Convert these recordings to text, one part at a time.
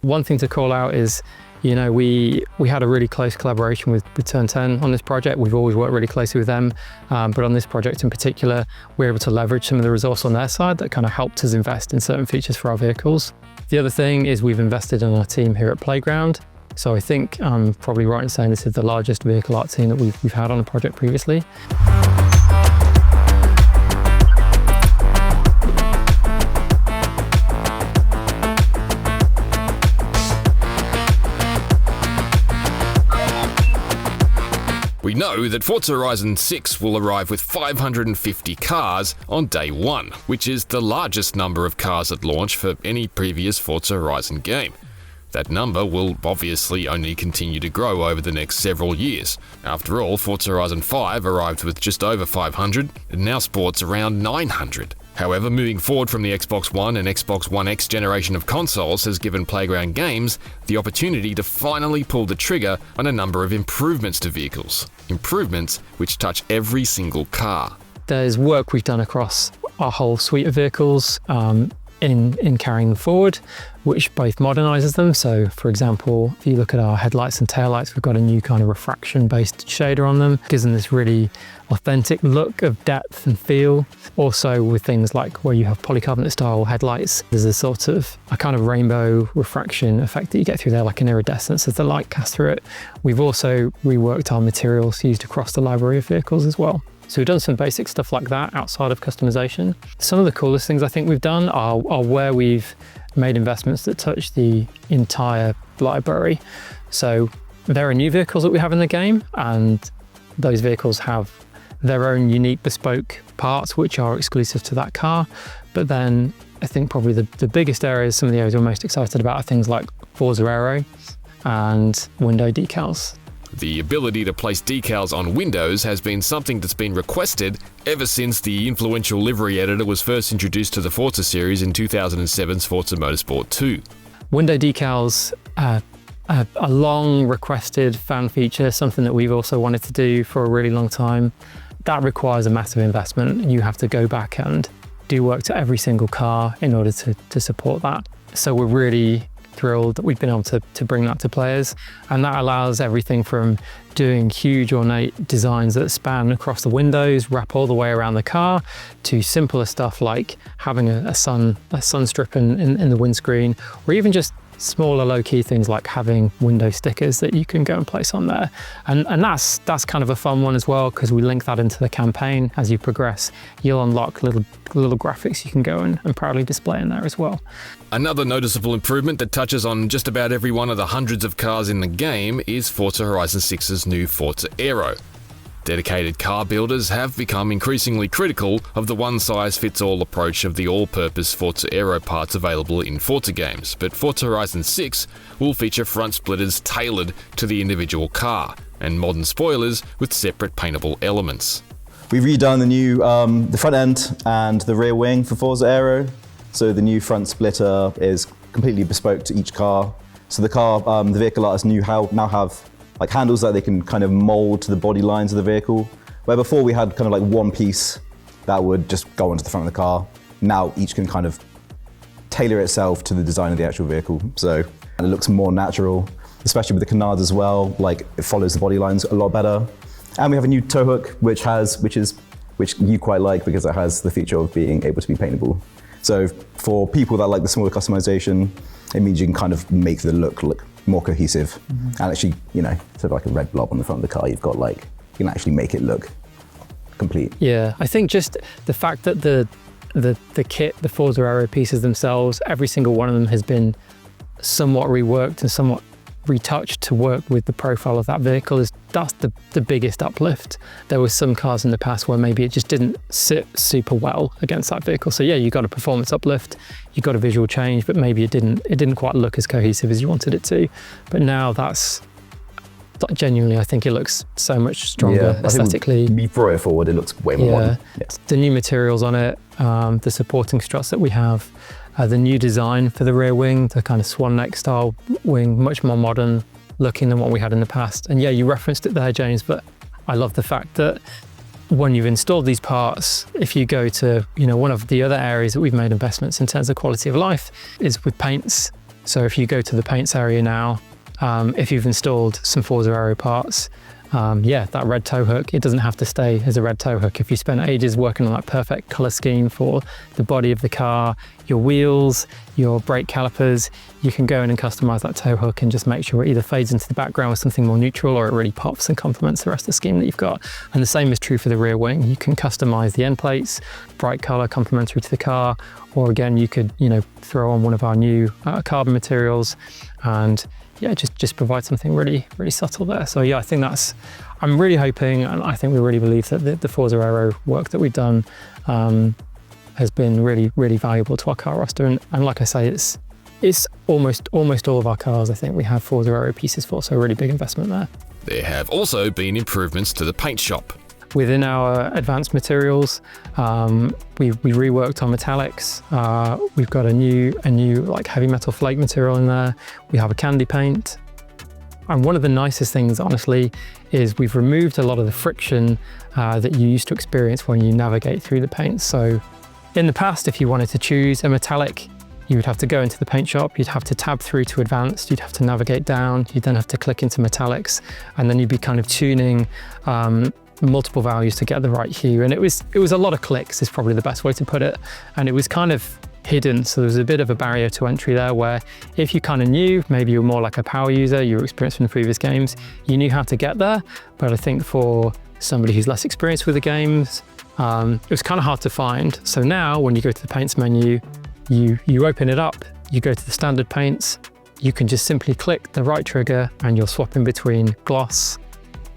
One thing to call out is, we had a really close collaboration with Turn 10 on this project. We've always worked really closely with them, but on this project in particular, we're able to leverage some of the resource on their side that kind of helped us invest in certain features for our vehicles. The other thing is we've invested in our team here at Playground. So I think I'm probably right in saying this is the largest vehicle art team that we've had on a project previously. We know that Forza Horizon 6 will arrive with 550 cars on day one, which is the largest number of cars at launch for any previous Forza Horizon game. That number will obviously only continue to grow over the next several years. After all, Forza Horizon 5 arrived with just over 500 and now sports around 900. However, moving forward from the Xbox One and Xbox One X generation of consoles has given Playground Games the opportunity to finally pull the trigger on a number of improvements to vehicles. Improvements which touch every single car. There's work we've done across our whole suite of vehicles in carrying them forward, which both modernizes them. So for example, if you look at our headlights and taillights, we've got a new kind of refraction-based shader on them. Gives them this really authentic look of depth and feel. Also with things like where you have polycarbonate style headlights, there's a kind of rainbow refraction effect that you get through there, like an iridescence as the light casts through it. We've also reworked our materials used across the library of vehicles as well. So we've done some basic stuff like that outside of customization. Some of the coolest things I think we've done are where we've made investments that touch the entire library. So there are new vehicles that we have in the game, and those vehicles have their own unique bespoke parts which are exclusive to that car. But then I think probably the biggest areas, some of the areas we're most excited about are things like Forza Aero and window decals. The ability to place decals on windows has been something that's been requested ever since the influential livery editor was first introduced to the Forza series in 2007's Forza Motorsport 2. Window decals are a long requested fan feature, something that we've also wanted to do for a really long time. That requires a massive investment, and you have to go back and do work to every single car in order to support that. So we're really thrilled that we've been able to bring that to players, and that allows everything from doing huge ornate designs that span across the windows, wrap all the way around the car, to simpler stuff like having a sun strip in the windscreen, or even just smaller low-key things like having window stickers that you can go and place on there. And that's kind of a fun one as well, because we link that into the campaign. As you progress, you'll unlock little graphics you can go and proudly display in there as well. Another noticeable improvement that touches on just about every one of the hundreds of cars in the game is Forza Horizon 6's new Forza Aero. Dedicated car builders have become increasingly critical of the one-size-fits-all approach of the all-purpose Forza Aero parts available in Forza games, but Forza Horizon 6 will feature front splitters tailored to the individual car, and modern spoilers with separate paintable elements. We've redone the new the front end and the rear wing for Forza Aero. So the new front splitter is completely bespoke to each car. So the vehicle artists now have like handles that they can kind of mold to the body lines of the vehicle. Where before we had kind of like one piece that would just go onto the front of the car. Now each can kind of tailor itself to the design of the actual vehicle. So and it looks more natural, especially with the canards as well. Like it follows the body lines a lot better. And we have a new tow hook, which you quite like because it has the feature of being able to be paintable. So for people that like the smaller customization, it means you can kind of make the look more cohesive. Mm-hmm. And actually, instead of like a red blob on the front of the car, you've got you can actually make it look complete. Yeah, I think just the fact that the kit, the Forza Aero pieces themselves, every single one of them has been somewhat reworked and somewhat retouched to work with the profile of that vehicle. That's the biggest uplift. There were some cars in the past where maybe it just didn't sit super well against that vehicle. So yeah, you got a performance uplift, you got a visual change, but maybe it didn't quite look as cohesive as you wanted it to. But now that's genuinely, I think it looks so much stronger aesthetically. You brought it forward, it looks way more modern. Yeah. The new materials on it, the supporting struts that we have, the new design for the rear wing, the kind of swan neck style wing, much more modern looking than what we had in the past. And yeah, you referenced it there, James, but I love the fact that when you've installed these parts, if you go to, one of the other areas that we've made investments in terms of quality of life is with paints. So if you go to the paints area now, if you've installed some Forza Aero parts, that red tow hook, it doesn't have to stay as a red tow hook. If you spent ages working on that perfect color scheme for the body of the car, your wheels, your brake calipers, you can go in and customize that tow hook and just make sure it either fades into the background with something more neutral or it really pops and complements the rest of the scheme that you've got. And the same is true for the rear wing. You can customize the end plates, bright color complementary to the car, or again, you could, throw on one of our new carbon materials and just provide something really, really subtle there. So I think I'm really hoping, and I think we really believe that the Forza Aero work that we've done has been really, really valuable to our car roster. And like I say, it's almost all of our cars, I think we have Forza Aero pieces for, so a really big investment there. There have also been improvements to the paint shop. Within our advanced materials, we reworked our metallics. We've got a new like heavy metal flake material in there. We have a candy paint. And one of the nicest things, honestly, is we've removed a lot of the friction that you used to experience when you navigate through the paint. So in the past, if you wanted to choose a metallic, you would have to go into the paint shop, you'd have to tab through to advanced, you'd have to navigate down, you'd then have to click into metallics, and then you'd be kind of tuning multiple values to get the right hue. And it was a lot of clicks is probably the best way to put it. And it was kind of hidden. So there was a bit of a barrier to entry there where if you kind of knew, maybe you were more like a power user, you were experienced from the previous games, you knew how to get there. But I think for somebody who's less experienced with the games, it was kind of hard to find. So now when you go to the paints menu, you open it up, you go to the standard paints, you can just simply click the right trigger and you'll swap in between gloss,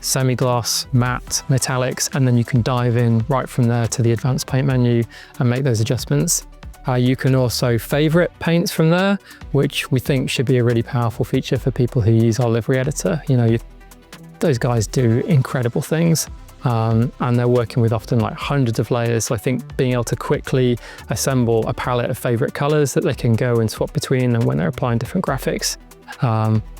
semi-gloss, matte, metallics, and then you can dive in right from there to the advanced paint menu and make those adjustments. You can also favorite paints from there, which we think should be a really powerful feature for people who use our livery editor. Those guys do incredible things. And they're working with often like hundreds of layers. So I think being able to quickly assemble a palette of favorite colors that they can go and swap between and when they're applying different graphics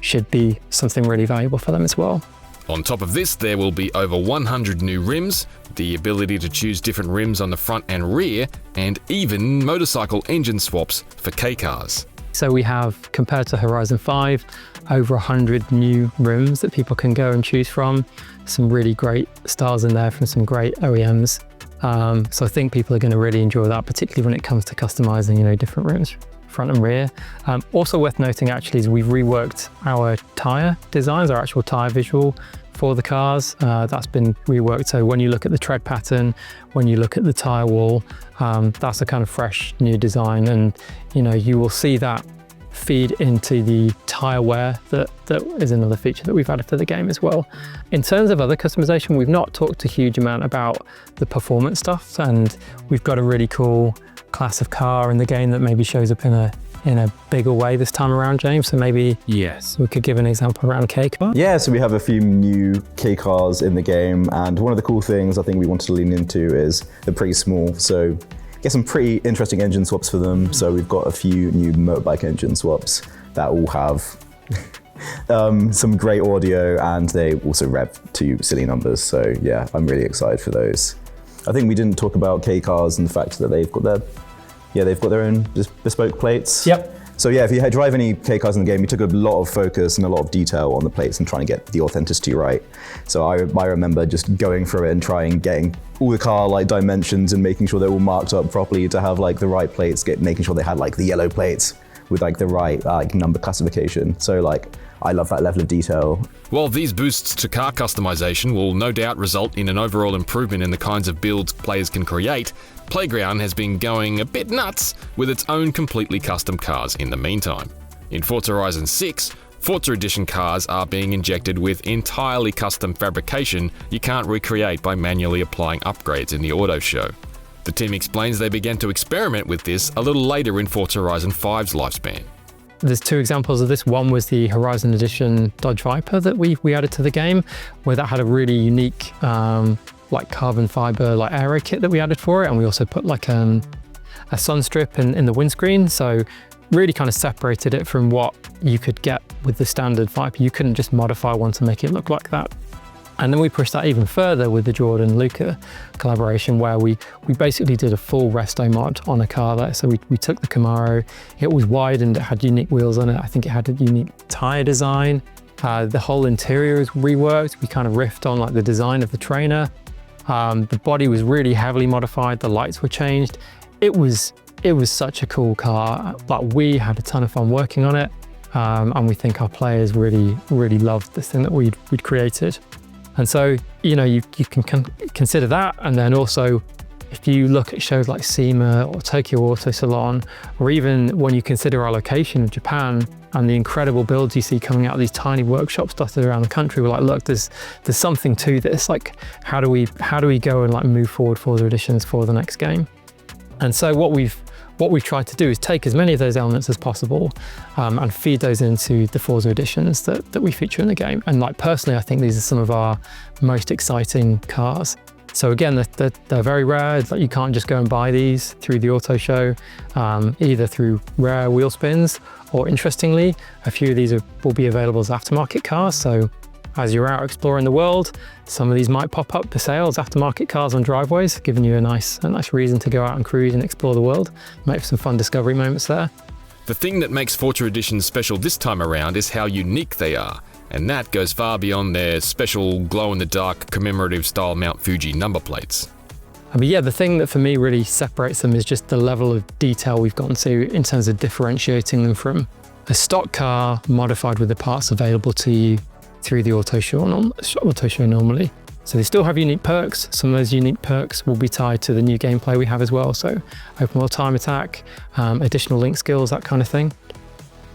should be something really valuable for them as well. On top of this, there will be over 100 new rims, the ability to choose different rims on the front and rear, and even motorcycle engine swaps for K-cars. So we have, compared to Horizon 5, over 100 new rims that people can go and choose from. Some really great styles in there from some great OEMs. So I think people are going to really enjoy that, particularly when it comes to customizing, different rims, front and rear. Also worth noting actually is we've reworked our tyre designs, our actual tyre visual for the cars. That's been reworked. So when you look at the tread pattern, when you look at the tyre wall, that's a kind of fresh new design. And you will see that feed into the tyre wear that is another feature that we've added to the game as well. In terms of other customization, we've not talked a huge amount about the performance stuff, and we've got a really cool class of car in the game that maybe shows up in a bigger way this time around, James. So maybe we could give an example around K-car. Yeah, so we have a few new K-cars in the game, and one of the cool things I think we wanted to lean into is they're pretty small, so get some pretty interesting engine swaps for them. So we've got a few new motorbike engine swaps that all have some great audio, and they also rev to silly numbers. So yeah, I'm really excited for those. I think we didn't talk about K-cars and the fact that they've got their own bespoke plates. Yep. So yeah, if you drive any K-cars in the game, we took a lot of focus and a lot of detail on the plates and trying to get the authenticity right. So I remember just going through it and getting all the car dimensions and making sure they're all marked up properly to have the right plates, making sure they had the yellow plates with the right number classification. So I love that level of detail. While these boosts to car customization will no doubt result in an overall improvement in the kinds of builds players can create, Playground has been going a bit nuts with its own completely custom cars in the meantime. In Forza Horizon 6, Forza Edition cars are being injected with entirely custom fabrication you can't recreate by manually applying upgrades in the auto show. The team explains they began to experiment with this a little later in Forza Horizon 5's lifespan. There's two examples of this. One was the Horizon Edition Dodge Viper that we added to the game, where that had a really unique carbon fiber aero kit that we added for it, and we also put a sun strip in the windscreen, so really kind of separated it from what you could get with the standard Viper. You couldn't just modify one to make it look like that. And then we pushed that even further with the Jordan-Luca collaboration, where we basically did a full resto mod on a car there. So we took the Camaro, it was widened, it had unique wheels on it. I think it had a unique tire design. The whole interior is reworked. We kind of riffed on like the design of the trainer. The body was really heavily modified. The lights were changed. It was such a cool car. Like, we had a ton of fun working on it. And we think our players really, really loved this thing that we'd created. And so, you know, you can consider that. And then also, if you look at shows like SEMA or Tokyo Auto Salon, or even when you consider our location of Japan and the incredible builds you see coming out of these tiny workshops dotted around the country, we're like, look, there's something to this. Like, how do we go and like move forward Forza Editions for the next game? And so what we've tried to do is take as many of those elements as possible and feed those into the Forza Editions that we feature in the game. And like, personally, I think these are some of our most exciting cars. So again, they're very rare. Like, you can't just go and buy these through the auto show, either through rare wheel spins, or interestingly, a few of these will be available as aftermarket cars. So as you're out exploring the world, some of these might pop up for sale as aftermarket cars on driveways, giving you a nice reason to go out and cruise and explore the world. Make some fun discovery moments there. The thing that makes Forza Edition special this time around is how unique they are. And that goes far beyond their special glow-in-the-dark commemorative style Mount Fuji number plates. I mean, yeah, the thing that for me really separates them is just the level of detail we've gotten to in terms of differentiating them from a stock car modified with the parts available to you through the auto show normally. So they still have unique perks. Some of those unique perks will be tied to the new gameplay we have as well. So open world time attack, additional link skills, that kind of thing.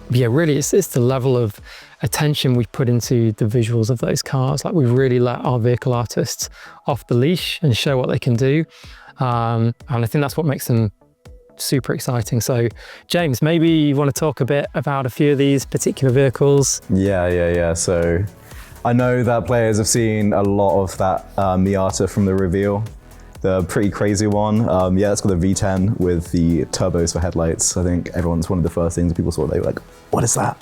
But yeah, really, it's the level of attention we put into the visuals of those cars. Like, we've really let our vehicle artists off the leash and show what they can do. And I think that's what makes them super exciting. So James, maybe you want to talk a bit about a few of these particular vehicles? Yeah. So I know that players have seen a lot of that Miata from the reveal. The pretty crazy one. Yeah, it's got a V10 with the turbos for headlights. I think everyone's one of the first things people saw, they were like, what is that?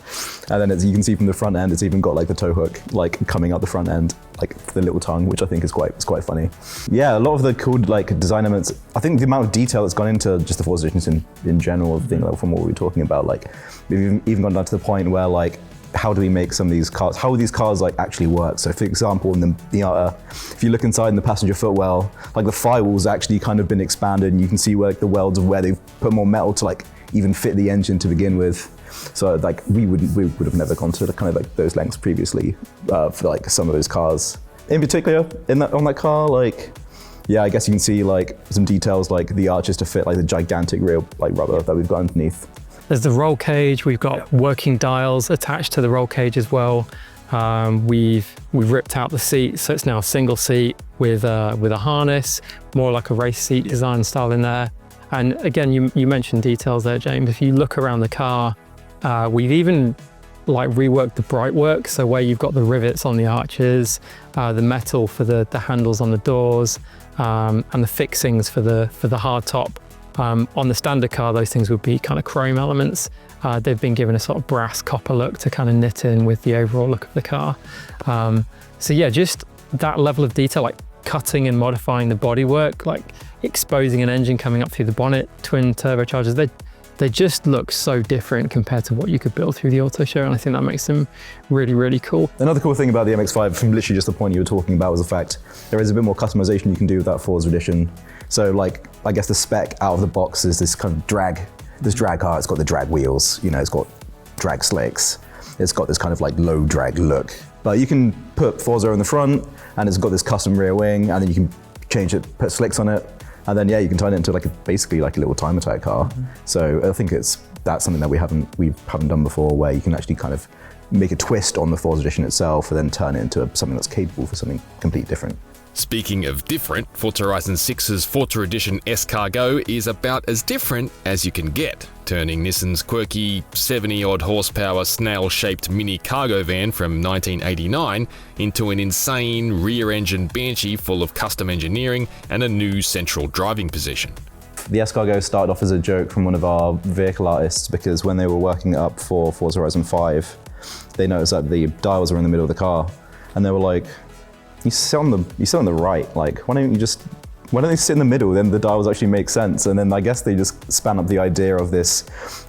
And then you can see from the front end, it's even got like the tow hook like coming out the front end, like the little tongue, which I think is quite funny. Yeah, a lot of the cool like design elements. I think the amount of detail that's gone into just the Forza Editions in general, like, from what we were talking about, like we've even gone down to the point where like, how do we make some of these cars, how do these cars like actually work? So for example, in the Miata, if you look inside in the passenger footwell, like the firewall's actually kind of been expanded, and you can see where like, the welds of where they've put more metal to like even fit the engine to begin with. So like we would have never gone to kind of like those lengths previously for like some of those cars. In particular, on that car, like, yeah, I guess you can see like some details like the arches to fit like the gigantic rear like rubber that we've got underneath. There's the roll cage. We've got working dials attached to the roll cage as well. We've ripped out the seat, so it's now a single seat with a harness, more like a race seat design style in there. And again, you mentioned details there, James. If you look around the car, we've even like reworked the bright work. So where you've got the rivets on the arches, the metal for the handles on the doors, and the fixings for the hard top. On the standard car, those things would be kind of chrome elements. They've been given a sort of brass copper look to kind of knit in with the overall look of the car. So yeah, just that level of detail, like cutting and modifying the bodywork, like exposing an engine coming up through the bonnet, twin turbochargers, they just look so different compared to what you could build through the auto show, and I think that makes them really, really cool. Another cool thing about the MX-5, from literally just the point you were talking about, was the fact there is a bit more customization you can do with that Forza Edition. So like, I guess the spec out of the box is this kind of drag car. It's got the drag wheels, you know, it's got drag slicks. It's got this kind of like low drag look. But you can put Forza on the front, and it's got this custom rear wing, and then you can change it, put slicks on it, and then yeah, you can turn it into like basically like a little time attack car. Mm-hmm. So I think that's something that we haven't done before, where you can actually kind of make a twist on the Forza Edition itself and then turn it into something that's capable for something completely different. Speaking of different, Forza Horizon 6's Forza Edition S-Cargo is about as different as you can get, turning Nissan's quirky 70-odd horsepower snail-shaped mini cargo van from 1989 into an insane rear-engine Banshee full of custom engineering and a new central driving position. The S-Cargo started off as a joke from one of our vehicle artists, because when they were working it up for Forza Horizon 5, they noticed that the dials were in the middle of the car, and they were like, you sit on the right. Like, why don't they sit in the middle? Then the dials actually make sense. And then I guess they just span up the idea of this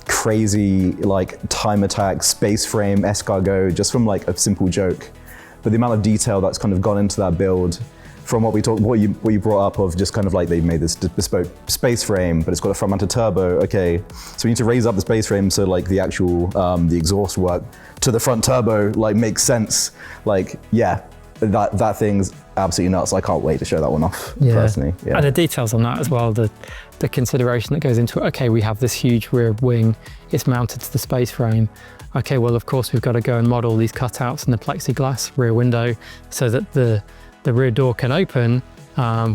crazy like time attack space frame escargot just from like a simple joke. But the amount of detail that's kind of gone into that build, from what you brought up of just kind of like they made this bespoke space frame, but it's got a front mounted turbo. Okay, so we need to raise up the space frame so like the actual the exhaust work to the front turbo like makes sense. Like, yeah, that thing's absolutely nuts. I can't wait to show that one off personally. Yeah. And the details on that as well, the consideration that goes into it. Okay, we have this huge rear wing, it's mounted to the space frame. Okay, well of course we've got to go and model these cutouts in the plexiglass rear window so that the rear door can open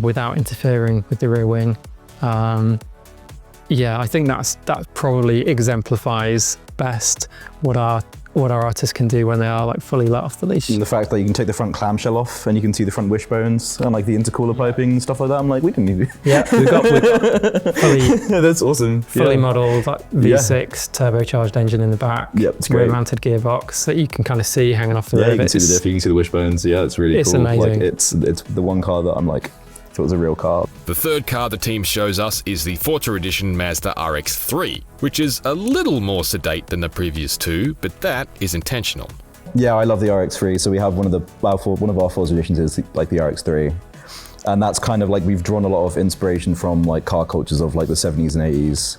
without interfering with the rear wing. Yeah, I think that probably exemplifies best what our artists can do when they are like fully let off the leash. And the fact that you can take the front clamshell off and you can see the front wishbones and like the intercooler piping and stuff like that. I'm like, we didn't need to. Yeah, we've got fully that's awesome. Fully modelled like, V6 turbocharged engine in the back. Yep, it's great. Rear mounted gearbox that you can kind of see hanging off the rear. Yeah, you can see the diff, you can see the wishbones. Yeah, it's really cool. It's amazing. Like, it's the one car that I'm like, if it was a real car. The third car the team shows us is the Forza Edition Mazda RX-3, which is a little more sedate than the previous two, but that is intentional. Yeah, I love the RX-3. So we have one of our Forza Editions is like the RX-3. And that's kind of like, we've drawn a lot of inspiration from like car cultures of like the 70s and 80s.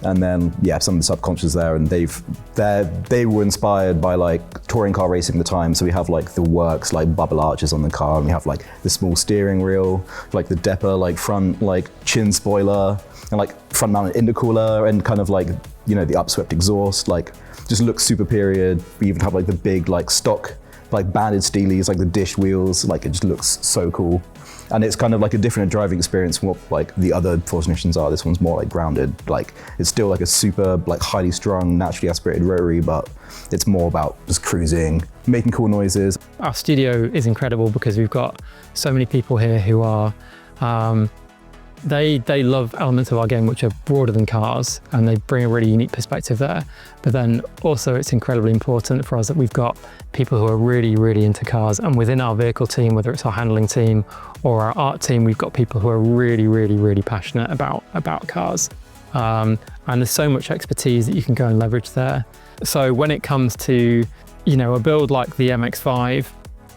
And then, yeah, some of the subcultures there, and they were inspired by like touring car racing at the time. So we have like the works, like bubble arches on the car, and we have like the small steering wheel, like the Depper, like front, like chin spoiler, and like front mounted intercooler, and kind of like, you know, the upswept exhaust, like just looks super period. We even have like the big like stock, like banded steelies, like the dish wheels, like it just looks so cool. And it's kind of like a different driving experience from what like the other Forza Editions are. This one's more like grounded. Like it's still like a super like highly strung, naturally aspirated rotary, but it's more about just cruising, making cool noises. Our studio is incredible because we've got so many people here who are, they love elements of our game which are broader than cars, and they bring a really unique perspective there. But then also it's incredibly important for us that we've got people who are really, really into cars, and within our vehicle team, whether it's our handling team or our art team, we've got people who are really, really, really passionate about cars. And there's so much expertise that you can go and leverage there. So when it comes to, you know, a build like the MX-5,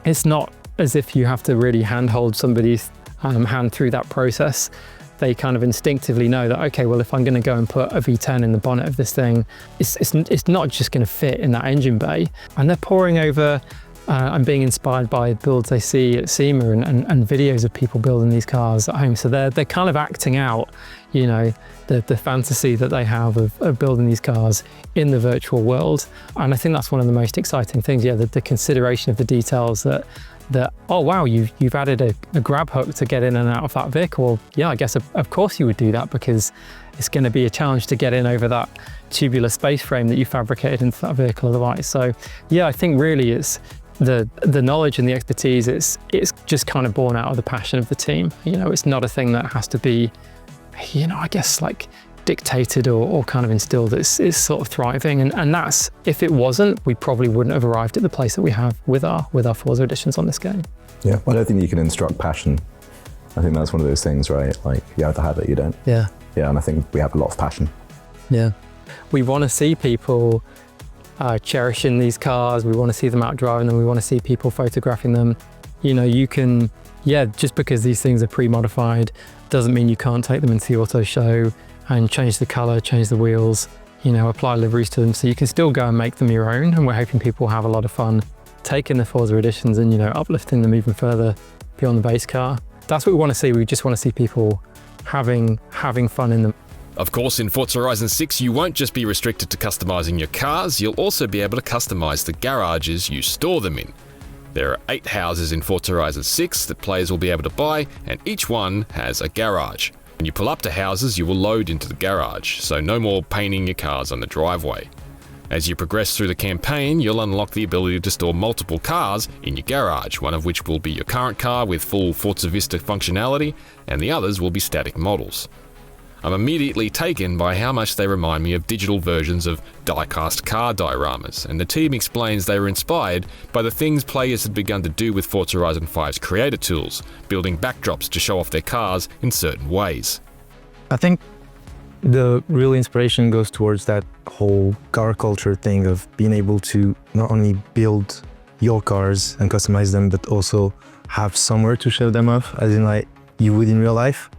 it's not as if you have to really handhold somebody's hand through that process. They kind of instinctively know that, okay, well, if I'm going to go and put a V10 in the bonnet of this thing, it's not just going to fit in that engine bay. And they're poring over and being inspired by builds they see at SEMA and videos of people building these cars at home. So they're kind of acting out, you know, the fantasy that they have of building these cars in the virtual world. And I think that's one of the most exciting things, yeah, the consideration of the details that oh wow, you've added a grab hook to get in and out of that vehicle. Well, yeah, I guess of course you would do that, because it's going to be a challenge to get in over that tubular space frame that you fabricated into that vehicle otherwise. So yeah, I think really it's the knowledge and the expertise, it's just kind of born out of the passion of the team. You know, it's not a thing that has to be, you know, I guess like dictated or kind of instilled. It's sort of thriving, and that's, if it wasn't, we probably wouldn't have arrived at the place that we have with our Forza Editions on this game. Yeah, I don't think you can instruct passion. I think that's one of those things, right? Like you have to have it, you don't. Yeah. Yeah, and I think we have a lot of passion. Yeah. We want to see people cherishing these cars. We want to see them out driving them. We want to see people photographing them. You know, you can, yeah, just because these things are pre-modified doesn't mean you can't take them into the auto show and change the color, change the wheels, you know, apply liveries to them. So you can still go and make them your own. And we're hoping people have a lot of fun taking the Forza Editions and, you know, uplifting them even further beyond the base car. That's what we want to see. We just want to see people having fun in them. Of course, in Forza Horizon 6, you won't just be restricted to customizing your cars, you'll also be able to customize the garages you store them in. There are 8 houses in Forza Horizon 6 that players will be able to buy, and each one has a garage. When you pull up to houses, you will load into the garage, so no more painting your cars on the driveway. As you progress through the campaign, you'll unlock the ability to store multiple cars in your garage, one of which will be your current car with full Forza Vista functionality, and the others will be static models. I'm immediately taken by how much they remind me of digital versions of die-cast car dioramas, and the team explains they were inspired by the things players had begun to do with Forza Horizon 5's creator tools, building backdrops to show off their cars in certain ways. I think the real inspiration goes towards that whole car culture thing of being able to not only build your cars and customize them, but also have somewhere to show them off, as in like you would in real life.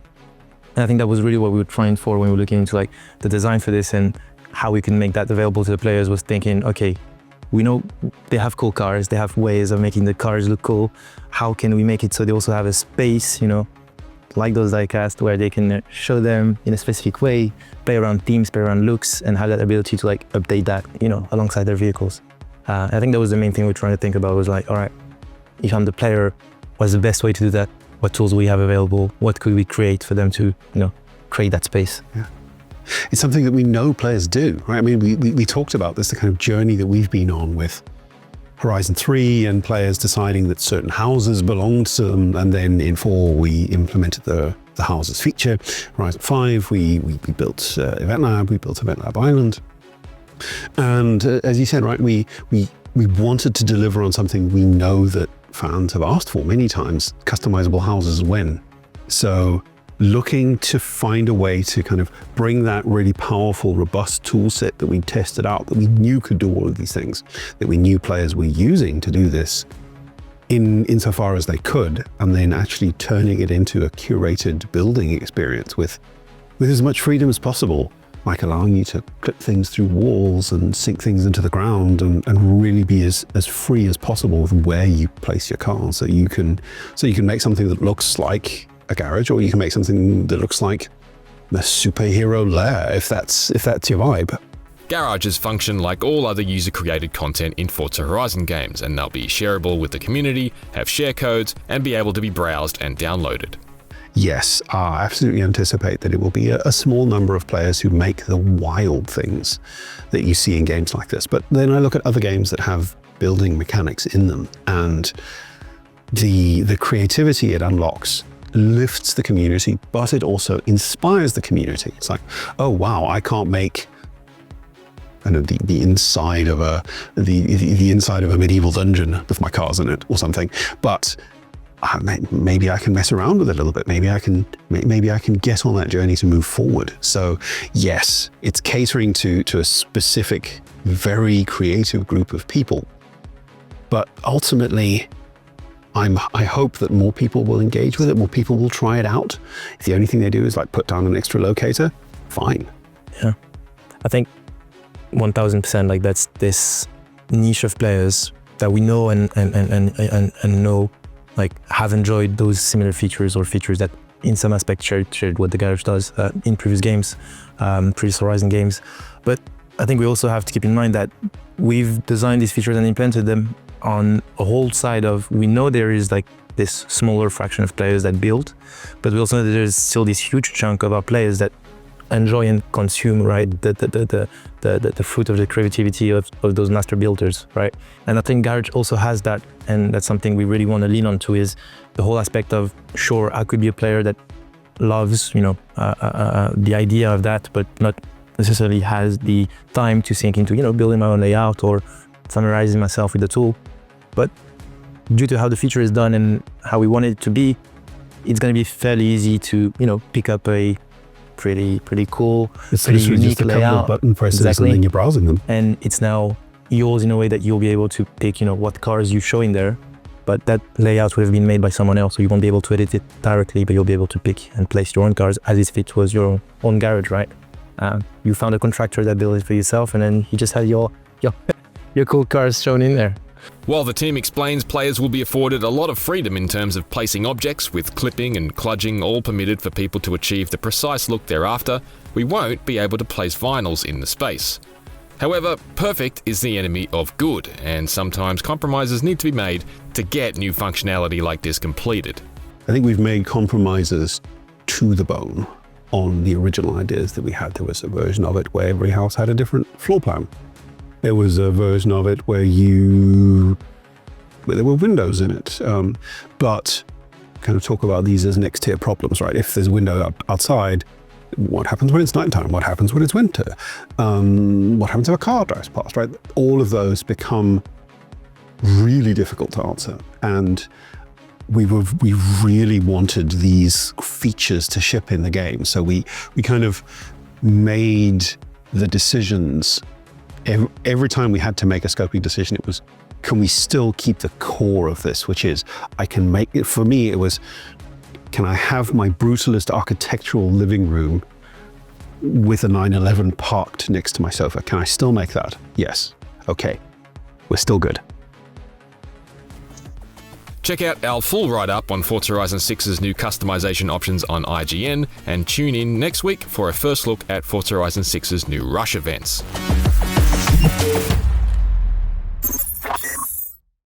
And I think that was really what we were trying for when we were looking into like the design for this and how we can make that available to the players, was thinking, okay, we know they have cool cars, they have ways of making the cars look cool. How can we make it so they also have a space, you know, like those diecast, where they can show them in a specific way, play around themes, play around looks, and have that ability to like update that, you know, alongside their vehicles. I think that was the main thing we were trying to think about, was like, all right, if I'm the player, what's the best way to do that? What tools do we have available? What could we create for them to, you know, create that space? Yeah. It's something that we know players do, right? I mean, we talked about this, the kind of journey that we've been on with Horizon 3 and players deciding that certain houses belonged to them, and then in 4 we implemented the houses feature. Horizon 5 we built Event Lab, we built Event Lab Island. And as you said, right, we wanted to deliver on something we know that fans have asked for many times: customizable houses when. So looking to find a way to kind of bring that really powerful, robust tool set that we tested out, that we knew could do all of these things, that we knew players were using to do this insofar as they could, and then actually turning it into a curated building experience with as much freedom as possible, like allowing you to clip things through walls and sink things into the ground, and really be as free as possible with where you place your car. So you can make something that looks like a garage, or you can make something that looks like a superhero lair, if that's your vibe. Garages function like all other user-created content in Forza Horizon games, and they'll be shareable with the community, have share codes, and be able to be browsed and downloaded. Yes, I absolutely anticipate that it will be a small number of players who make the wild things that you see in games like this. But then I look at other games that have building mechanics in them, and the creativity it unlocks lifts the community, but it also inspires the community. It's like, oh wow, I can't make the inside of the inside of a medieval dungeon with my cars in it or something, but maybe I can mess around with it a little bit. Maybe I can get on that journey to move forward. So yes, it's catering to a specific, very creative group of people, but ultimately I hope that more people will engage with it, more people will try it out. If the only thing they do is like put down an extra locator, fine. Yeah, I think 1000%, like that's this niche of players that we know and know, like have enjoyed those similar features, or features that in some aspect shared what the garage does in previous games, previous Horizon games. But I think we also have to keep in mind that we've designed these features and implemented them on a whole side of, we know there is like this smaller fraction of players that build, but we also know that there's still this huge chunk of our players that enjoy and consume, right, the fruit of the creativity of those master builders, right? And I think Garage also has that, and that's something we really want to lean on to, is the whole aspect of, sure, I could be a player that loves, you know, the idea of that, but not necessarily has the time to sink into, you know, building my own layout or familiarizing myself with the tool. But due to how the feature is done and how we want it to be, it's going to be fairly easy to, you know, pick up a pretty cool, it's pretty unique just a couple layout. of button presses, Exactly. and then you're browsing them. And it's now yours in a way that you'll be able to pick, you know, what cars you show in there, but that layout would have been made by someone else, so you won't be able to edit it directly, but you'll be able to pick and place your own cars as if it was your own garage, right? You found a contractor that built it for yourself, and then you just had your cool cars shown in there. While the team explains players will be afforded a lot of freedom in terms of placing objects, with clipping and kludging all permitted for people to achieve the precise look they're after, we won't be able to place vinyls in the space. However, perfect is the enemy of good, and sometimes compromises need to be made to get new functionality like this completed. I think we've made compromises to the bone on the original ideas that we had. There was a version of it where every house had a different floor plan. There was a version of it where there were windows in it, but kind of talk about these as next tier problems, right? If there's a window outside, What happens when it's nighttime? What happens when it's winter? What happens if a car drives past, right? All of those become really difficult to answer. And we really wanted these features to ship in the game. So we kind of made the decisions. Every time we had to make a scoping decision, it was, can we still keep the core of this, which is, I can make it, for me, it was, can I have my brutalist architectural living room with a 911 parked next to my sofa? Can I still make that? Yes. Okay. We're still good. Check out our full write-up on Forza Horizon 6's new customization options on IGN, and tune in next week for a first look at Forza Horizon 6's new Rush events.